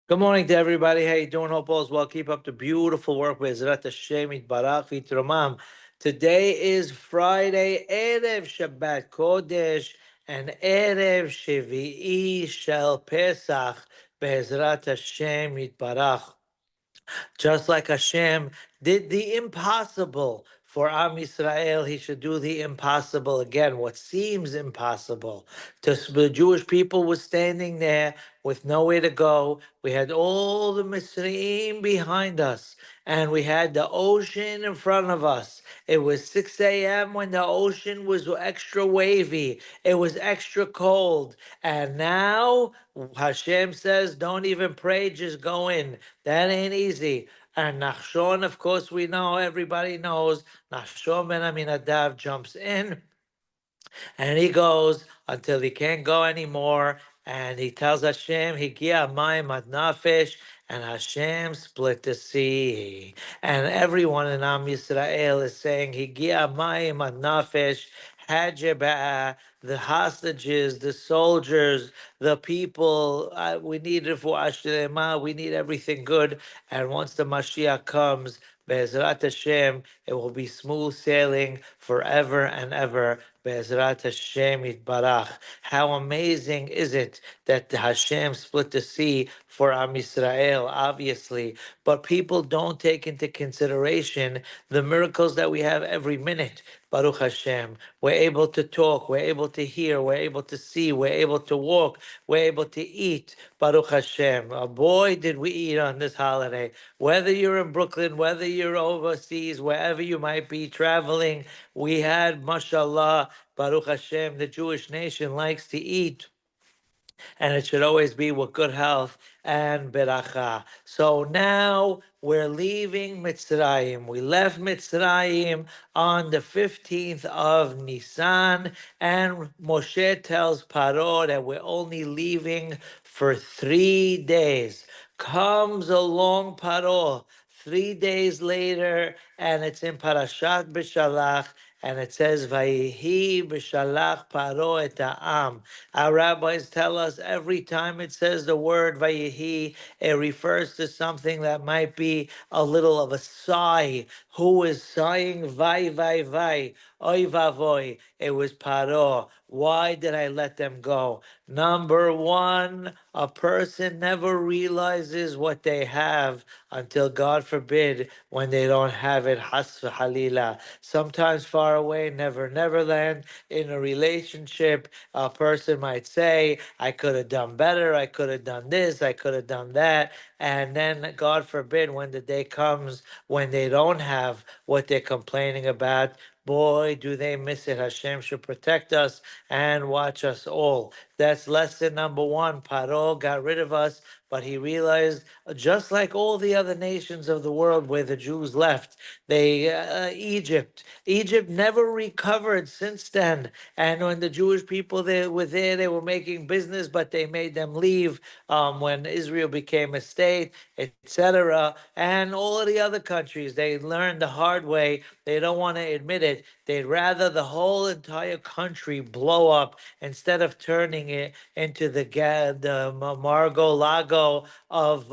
Good morning to everybody. How you doing? Hope all's well. Keep up the beautiful work. Be'ezrat Hashem Yitbarach V'Yitromam. Today is Friday, Erev Shabbat Kodesh, and Erev Shevi'i Shel Pesach. Be'ezrat Hashem Yitbarach. Just like Hashem did the impossible for Am Yisrael, he should do the impossible again, what seems impossible. The Jewish people was standing there with nowhere to go. We had all the Mitzrayim behind us, and we had the ocean in front of us. It was 6 a.m. when the ocean was extra wavy. It was extra cold. And now Hashem says, don't even pray, just go in. That ain't easy. And Nachshon, of course, we know, everybody knows, Nachshon ben Aminadav jumps in and he goes until he can't go anymore. And he tells Hashem, Higia mayim ad nafesh, and Hashem split the sea. And everyone in Am Yisrael is saying, Higia mayim ad nafesh, Hajjabah, the hostages, the soldiers, the people. We need Refuah shelemah. We need everything good. And once the Mashiach comes, Be'ezrat Hashem, it will be smooth sailing forever and ever. Be'ezrat Hashem Yitbarach. How amazing is it that Hashem split the sea for Am Yisrael, obviously, but people don't take into consideration the miracles that we have every minute. Baruch Hashem. We're able to talk, we're able to hear, we're able to see, we're able to walk, we're able to eat. Baruch Hashem. Boy, did we eat on this holiday. Whether you're in Brooklyn, whether you're overseas, wherever you might be traveling, we had, mashallah, Baruch Hashem, the Jewish nation likes to eat, and it should always be with good health and beracha. So now we're leaving Mitzrayim. We left Mitzrayim on the 15th of Nisan, and Moshe tells Paro that we're only leaving for 3 days. Comes along Paro 3 days later, and it's in Parashat B'Shalach, and it says, "Vayihi b'shalach paro et ha'am." Our rabbis tell us every time it says the word "vayihi," it refers to something that might be a little of a sigh. Who is sighing? Vai, vai, vai. Oy vavoy. It was Paro. Why did I let them go? Number one, a person never realizes what they have until, God forbid, when they don't have it. Has halila. Sometimes far away, never land. In a relationship, a person might say, I could have done better, I could have done this, I could have done that. And then, God forbid, when the day comes when they don't have what they're complaining about, boy, do they miss it. Hashem should protect us and watch us all. That's lesson number one. Paro got rid of us, but he realized, just like all the other nations of the world where the Jews left, Egypt never recovered since then. And when the Jewish people they were there, they were making business, but they made them leave when Israel became a state, etc. And all of the other countries, they learned the hard way. They don't want to admit it. They'd rather the whole entire country blow up instead of turning it into the Margo Lago of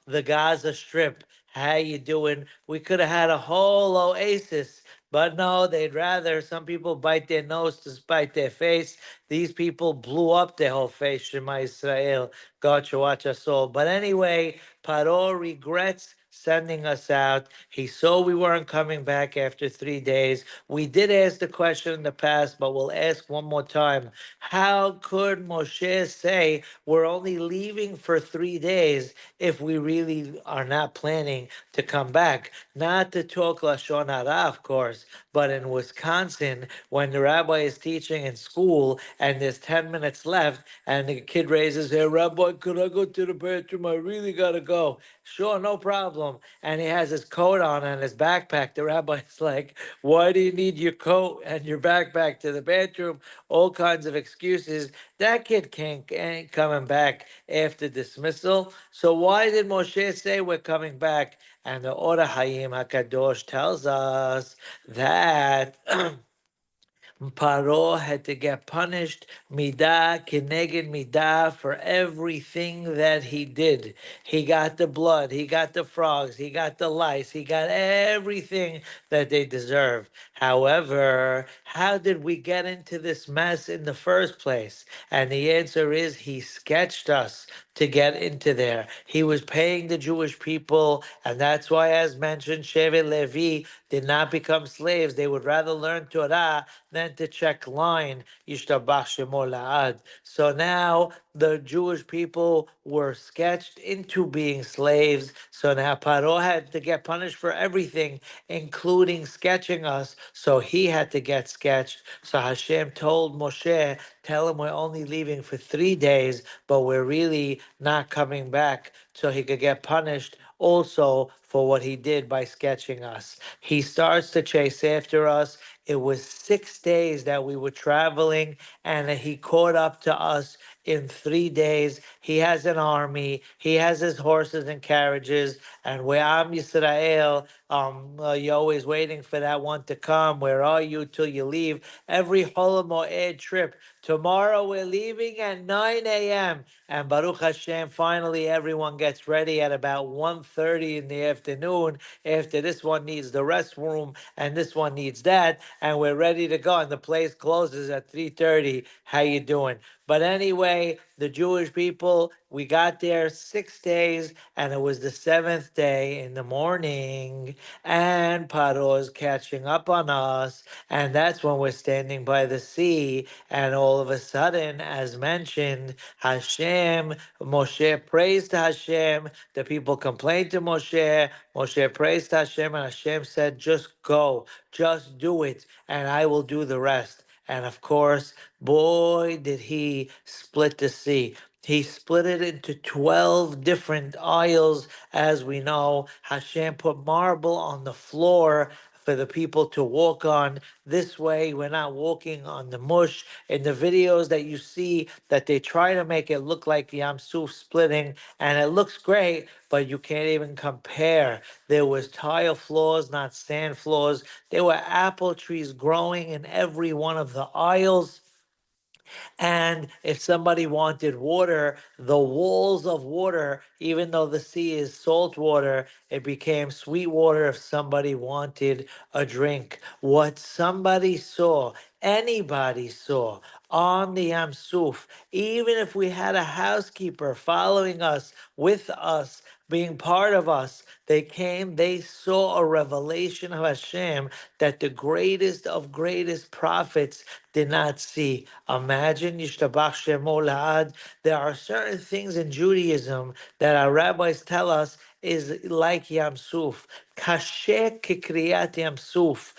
the Gaza Strip. How you doing? We could have had a whole oasis, but no, they'd rather. Some people bite their nose to spite their face. These people blew up their whole face. Shema Israel. God should watch us all. But anyway, Paro regrets sending us out. He saw we weren't coming back after 3 days. We did ask the question in the past, but we'll ask one more time. How could Moshe say we're only leaving for 3 days if we really are not planning to come back? Not to talk Lashon Hara, of course, but in Wisconsin, when the rabbi is teaching in school and there's 10 minutes left and the kid raises their, Rabbi, could I go to the bathroom? I really got to go. Sure, no problem. And he has his coat on and his backpack. The rabbi's like, why do you need your coat and your backpack to the bathroom? All kinds of excuses. That kid ain't coming back after dismissal. So why did Moshe say we're coming back? And the Ora Hayim HaKadosh tells us that Paro had to get punished, midah keneged midah, for everything that he did. He got the blood, he got the frogs, he got the lice, he got everything that they deserve. However, how did we get into this mess in the first place? And the answer is he sketched us to get into there. He was paying the Jewish people, and that's why, as mentioned, Shevet Levi did not become slaves. They would rather learn Torah than to check line. Yishtabach Shemo La'ad. So now the Jewish people were sketched into being slaves. So now Paro had to get punished for everything, including sketching us. So he had to get sketched. So Hashem told Moshe, tell him we're only leaving for 3 days, but we're really not coming back, so he could get punished also for what he did by sketching us. He starts to chase after us. It was 6 days that we were traveling, and he caught up to us in 3 days. He has an army, he has his horses and carriages, and where Am Yisrael, you're always waiting for that one to come. Where are you till you leave? Every Hol Moed trip. Tomorrow we're leaving at 9 a.m. And Baruch Hashem, finally everyone gets ready at about 1:30 in the afternoon. After this one needs the restroom and this one needs that, and we're ready to go. And the place closes at 3:30. How you doing? But anyway, the Jewish people, we got there 6 days, and it was the seventh day in the morning, and Paro's catching up on us, and that's when we're standing by the sea, and all of a sudden, as mentioned, Hashem, Moshe prays to Hashem, the people complained to Moshe, Moshe prays to Hashem, and Hashem said, just go, just do it, and I will do the rest. And of course, boy, did he split the sea. He split it into 12 different aisles. As we know, Hashem put marble on the floor for the people to walk on. This way, we're not walking on the mush. In the videos that you see, that they try to make it look like Yam Suf splitting, and it looks great, but you can't even compare. There was tile floors, not sand floors. There were apple trees growing in every one of the aisles. And if somebody wanted water, the walls of water, even though the sea is salt water, it became sweet water if somebody wanted a drink. What somebody saw, anybody saw on the Yam Suf, even if we had a housekeeper following us, with us, being part of us, they came, they saw a revelation of Hashem that the greatest of greatest prophets did not see. Imagine, Yishtabach Shemo La'ad, there are certain things in Judaism that our rabbis tell us is like Yam Suf. Kasher kikriyat Yam Suf.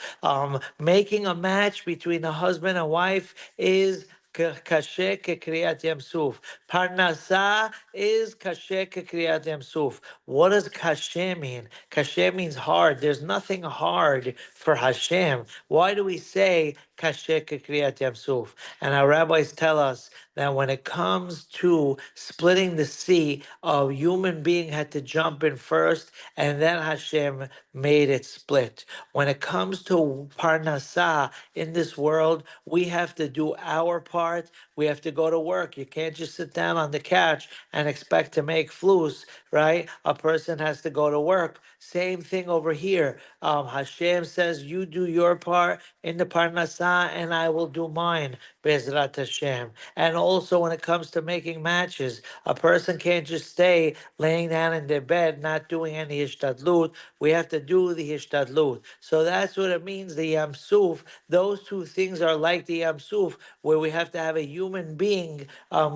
Making a match between a husband and wife is kasher kekriyat Yam Suf. Parnasa is kasher kekriyat Yam Suf. What does kasher mean? Kasher means hard. There's nothing hard for Hashem. Why do we say kasher kekriyat Yam Suf? And our rabbis tell us that when it comes to splitting the sea, a human being had to jump in first, and then Hashem made it split. When it comes to parnasah in this world, we have to do our part. We have to go to work. You can't just sit down on the couch and expect to make flus, right? A person has to go to work. Same thing over here. Hashem says, you do your part in the parnasah, and I will do mine, Bezrat Hashem. And also when it comes to making matches, a person can't just stay laying down in their bed, not doing any hishtadlut. We have to do the hishtadlut. So that's what it means, the Yam Suf. Those two things are like the Yam Suf, where we have to have a human being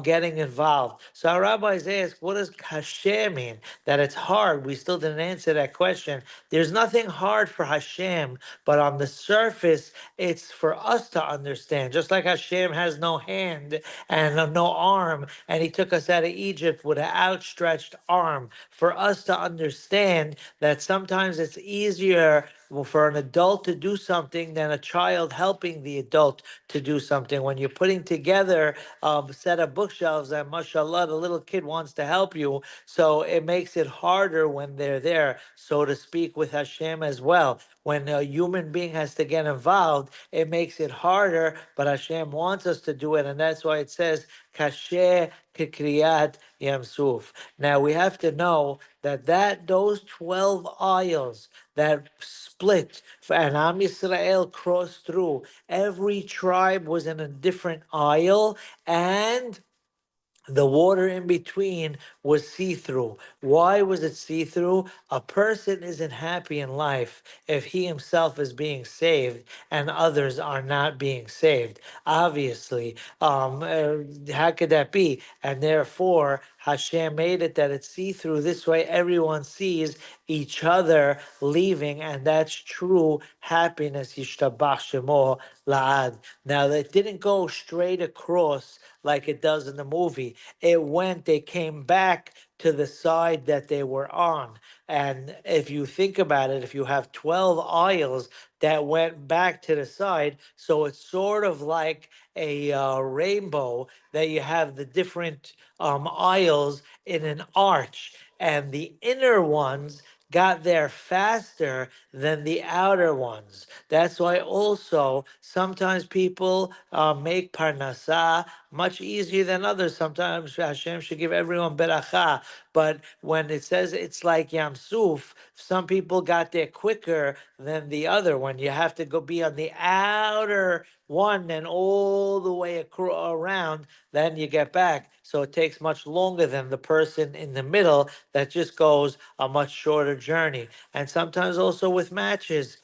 getting involved. So our rabbis ask, what does kasher mean? That it's hard. We still didn't answer that question. There's nothing hard for Hashem, but on the surface, it's for us to understand. Just like Hashem has no hand and no arm, and he took us out of Egypt with an outstretched arm, for us to understand that sometimes it's easier for an adult to do something than a child helping the adult to do something. When you're putting together a set of bookshelves and mashallah, the little kid wants to help you, so it makes it harder when they're there, so to speak, with Hashem as well. When a human being has to get involved, it makes it harder, but Hashem wants us to do it, and that's why it says, Kasher Kikriyat Yamsuf. Now we have to know that those 12 aisles that split and Am Yisrael crossed through, every tribe was in a different aisle, and the water in between was see through. Why was it see through? A person isn't happy in life if he himself is being saved and others are not being saved. Obviously, how could that be? And therefore, Hashem made it that it's see through. This way, everyone sees each other leaving, and that's true happiness. Yishtabach Shemo La'ad. Now, that didn't go straight across like it does in the movie. They came back to the side that they were on. And if you think about it, if you have 12 aisles that went back to the side, so it's sort of like a rainbow that you have the different aisles in an arch, and the inner ones got there faster than the outer ones. That's why also sometimes people make parnasah much easier than others. Sometimes Hashem should give everyone beracha, but when it says it's like Yam Suf, some people got there quicker than the other one. You have to go be on the outer one and all the way around, then you get back. So it takes much longer than the person in the middle that just goes a much shorter journey. And sometimes also with matches,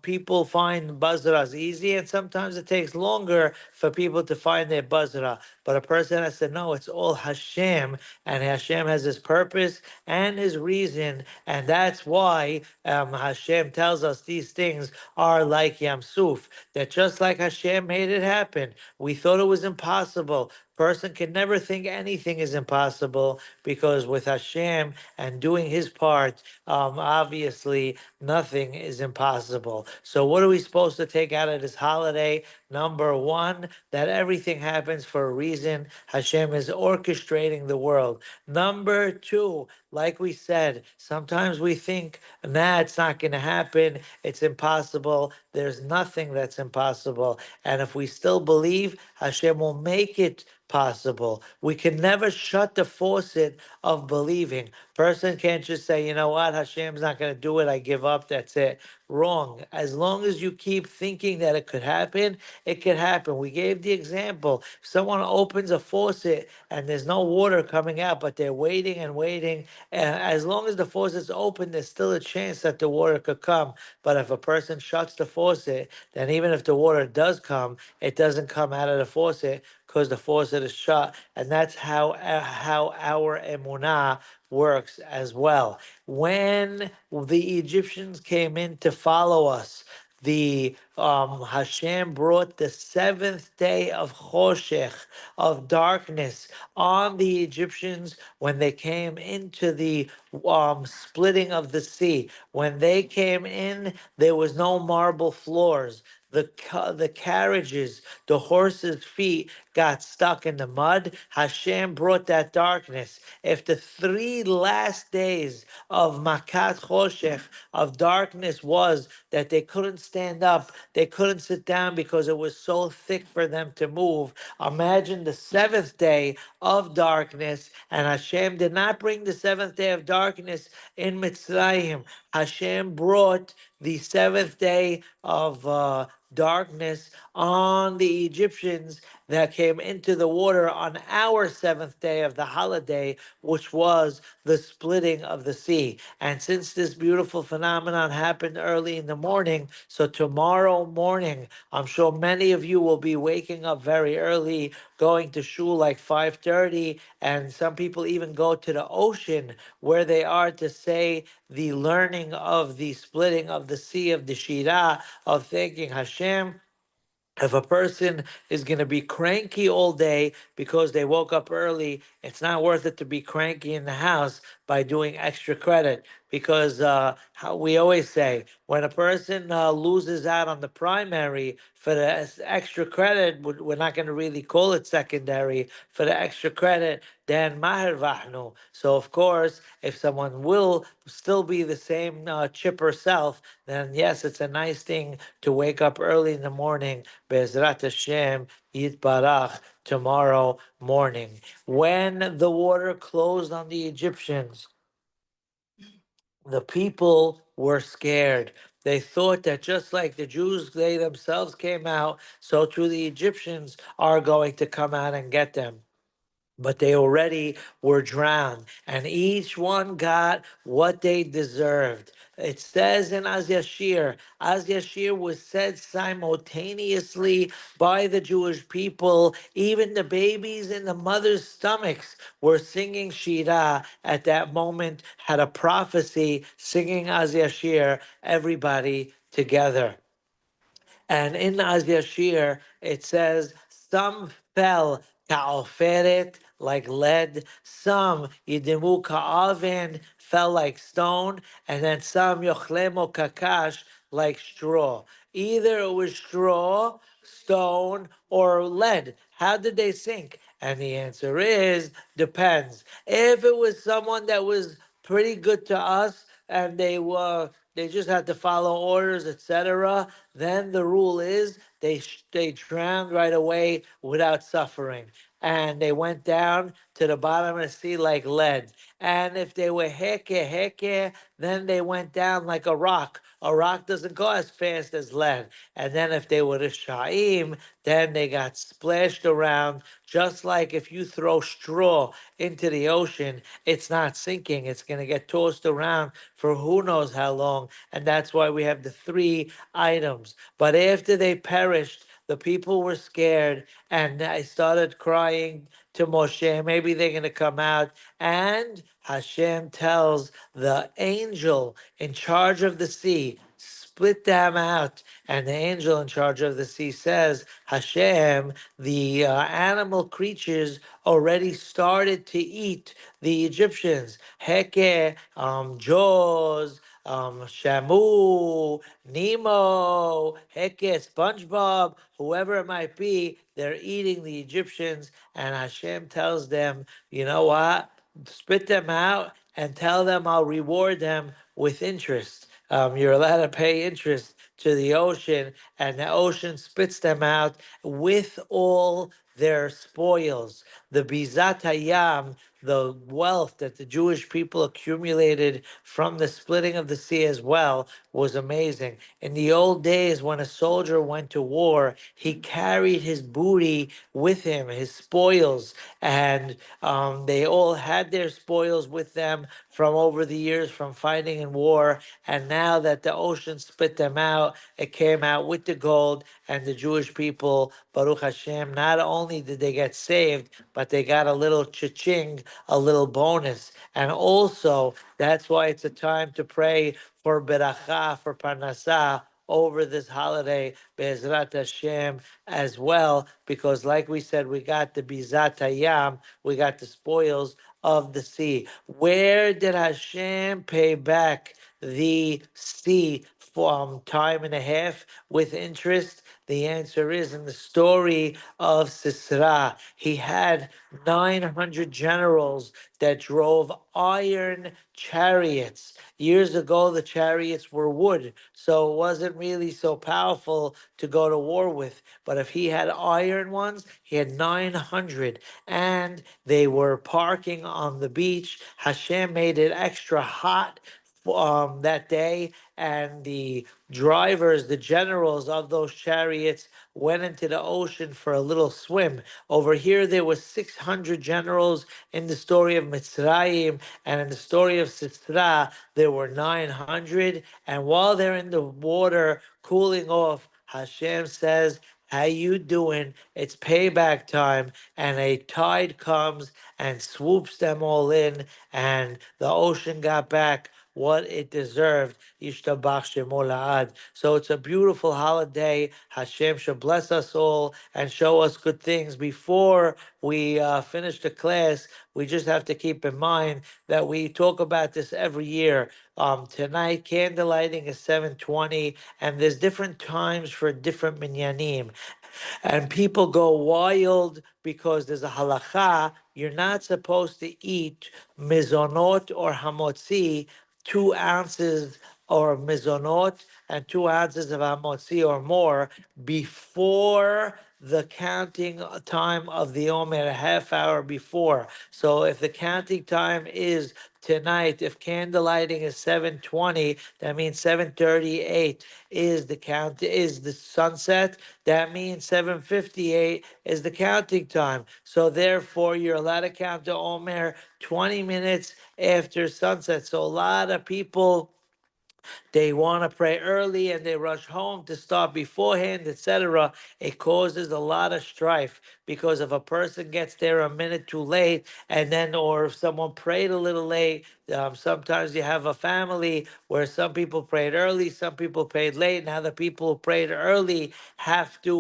people find buzzras easy, and sometimes it takes longer for people to find their buzzra. But a person has to know it's all Hashem, and Hashem has his purpose and his reason, and that's why Hashem tells us these things are like Yam Suf, that just like Hashem made it happen, we thought it was impossible. Person can never think anything is impossible, because with Hashem and doing his part, obviously nothing is impossible. So what are we supposed to take out of this holiday? Number one, that everything happens for a reason. Hashem is orchestrating the world. Number two, like we said, sometimes we think, nah, it's not going to happen. It's impossible. There's nothing that's impossible. And if we still believe, Hashem will make it possible. We can never shut the faucet of believing. Person can't just say, you know what, Hashem's not going to do it. I give up. That's it. Wrong. As long as you keep thinking that it could happen, it could happen. We gave the example. If someone opens a faucet and there's no water coming out, but they're waiting and waiting, and as long as the faucet's open, there's still a chance that the water could come. But if a person shuts the faucet, then even if the water does come, it doesn't come out of the faucet because the faucet is shut. And that's how our emunah works as well. When the Egyptians came in to follow us, the Hashem brought the seventh day of Choshech, of darkness, on the Egyptians when they came into the splitting of the sea. When they came in, there was no marble floors. The carriages, the horses' feet got stuck in the mud. Hashem brought that darkness. If the 3 last days of Makat Choshech, of darkness, was that they couldn't stand up, they couldn't sit down because it was so thick for them to move. Imagine the 7th day of darkness, and Hashem did not bring the 7th day of darkness in Mitzrayim. Hashem brought the 7th day of darkness on the Egyptians that came into the water on our 7th day of the holiday, which was the splitting of the sea. And since this beautiful phenomenon happened early in the morning, so tomorrow morning, I'm sure many of you will be waking up very early, going to shul like 5:30, and some people even go to the ocean where they are to say the learning of the splitting of the sea, of the Shirah, of thanking Hashem. If a person is going to be cranky all day because they woke up early, it's not worth it to be cranky in the house by doing extra credit, because how we always say when a person loses out on the primary for the extra credit, we're not going to really call it secondary for the extra credit. Then mahir vahnu. So of course, if someone will still be the same chipper self, then yes, it's a nice thing to wake up early in the morning. Bezrat Hashem Yitbarach tomorrow morning. When the water closed on the Egyptians, the people were scared. They thought that just like the Jews, they themselves came out, so too the Egyptians are going to come out and get them. But they already were drowned, and each one got what they deserved. It says in Az Yashir was said simultaneously by the Jewish people. Even the babies in the mother's stomachs were singing Shira at that moment, had a prophecy, singing Az Yashir, everybody together. And in Az Yashir, it says, some fell ka'oferet, like lead, some yidimu ka'aven, fell like stone, and then some yochlemo kakash, like straw. Either it was straw, stone, or lead. How did they sink? And the answer is depends. If it was someone that was pretty good to us and they just had to follow orders, etc., then the rule is they drowned right away without suffering. And they went down to the bottom of the sea like lead. And if they were heke, then they went down like a rock. A rock doesn't go as fast as lead. And then if they were the sha'im, then they got splashed around, just like if you throw straw into the ocean, it's not sinking. It's going to get tossed around for who knows how long. And that's why we have the three items. But after they perished, the people were scared and I started crying to Moshe. Maybe they're going to come out. And Hashem tells the angel in charge of the sea, split them out. And the angel in charge of the sea says, Hashem, the animal creatures already started to eat the Egyptians. Heke, Jaws, Shamu, Nemo, Heke, SpongeBob, whoever it might be, they're eating the Egyptians. And Hashem tells them, you know what? Spit them out and tell them I'll reward them with interest. You're allowed to pay interest to the ocean, and the ocean spits them out with all their spoils. The Bizat Hayam, the wealth that the Jewish people accumulated from the splitting of the sea as well, was amazing. In the old days, when a soldier went to war, he carried his booty with him, his spoils, and they all had their spoils with them from over the years from fighting in war. And now that the ocean spit them out, it came out with the gold, and the Jewish people, Baruch Hashem, not only did they get saved, but they got a little cha-ching, a little bonus. And also, that's why it's a time to pray for beracha, for parnasah, over this holiday, Be'ezrat Hashem, as well, because like we said, we got the Bizat Hayam, we got the spoils of the sea. Where did Hashem pay back the sea from time and a half with interest? The answer is in the story of Sisera. He had 900 generals that drove iron chariots. Years ago, the chariots were wood, so it wasn't really so powerful to go to war with. But if he had iron ones, he had 900, and they were parking on the beach. Hashem made it extra hot that day, and the drivers, the generals of those chariots, went into the ocean for a little swim. Over here, there were 600 generals in the story of Mitzrayim, and in the story of Sisera, there were 900. And while they're in the water cooling off, Hashem says, how you doing? It's payback time. And a tide comes and swoops them all in, and the ocean got back what it deserved. Yishtabach Shemo La'ad. So it's a beautiful holiday. Hashem should bless us all and show us good things. Before we finish the class, we just have to keep in mind that we talk about this every year. Tonight, candle lighting is 7:20, and there's different times for different minyanim. And people go wild because there's a halacha. You're not supposed to eat mizonot or hamotzi, 2 ounces or mizonot and 2 ounces of hamotzi or more before the counting time of the Omer, a half hour before. So if the counting time is tonight, if candle lighting is 7:20, that means 7:38 is the sunset. That means 7:58 is the counting time. So therefore, you're allowed to count the Omer 20 minutes after sunset. So a lot of people, they want to pray early and they rush home to start beforehand, etc. It causes a lot of strife because if a person gets there a minute too late, and then, or if someone prayed a little late, sometimes you have a family where some people prayed early, some people prayed late. Now the people who prayed early have to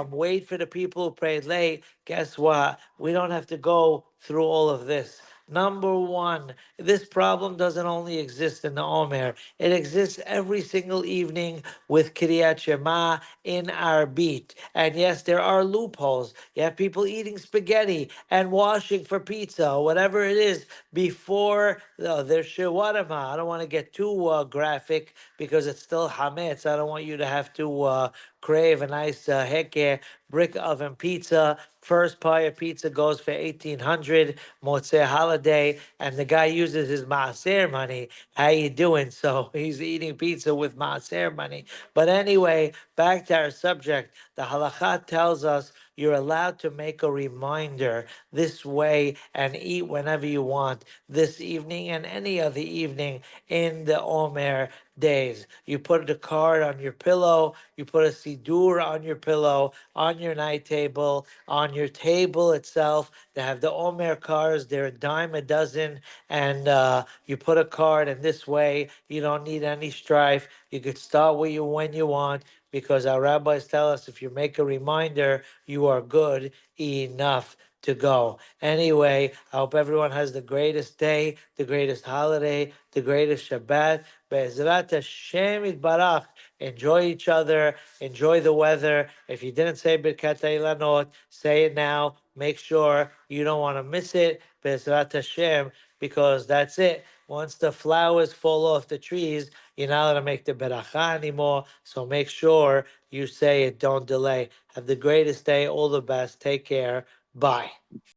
wait for the people who prayed late. Guess what? We don't have to go through all of this. Number one, this problem doesn't only exist in the Omer. It exists every single evening with Kriyat Shema in our beat. And yes, there are loopholes. You have people eating spaghetti and washing for pizza or whatever it is before their shawarma. I don't want to get too graphic because it's still hametz. I don't want you to have to crave a nice heke brick oven pizza. First pie of pizza goes for 1,800 Motzei holiday, and the guy uses his maaser money. How you doing? So he's eating pizza with maaser money. But anyway, back to our subject. The halakha tells us you're allowed to make a reminder this way and eat whenever you want this evening and any other evening in the Omer days. You put the card on your pillow, you put a sidur on your pillow, on your night table, on your table itself. They have the Omer cards, they're a dime a dozen, and you put a card, and this way you don't need any strife. You could start with you when you want, because our rabbis tell us if you make a reminder, you are good enough to go. Anyway, I hope everyone has the greatest day, the greatest holiday, the greatest Shabbat. Be'ezrat Hashem Yitbarach. Enjoy each other. Enjoy the weather. If you didn't say Birkat Ilanot, say it now. Make sure you don't want to miss it. Be'ezrat Hashem, because that's it. Once the flowers fall off the trees, you're not allowed to make the beracha anymore. So make sure you say it. Don't delay. Have the greatest day. All the best. Take care. Bye.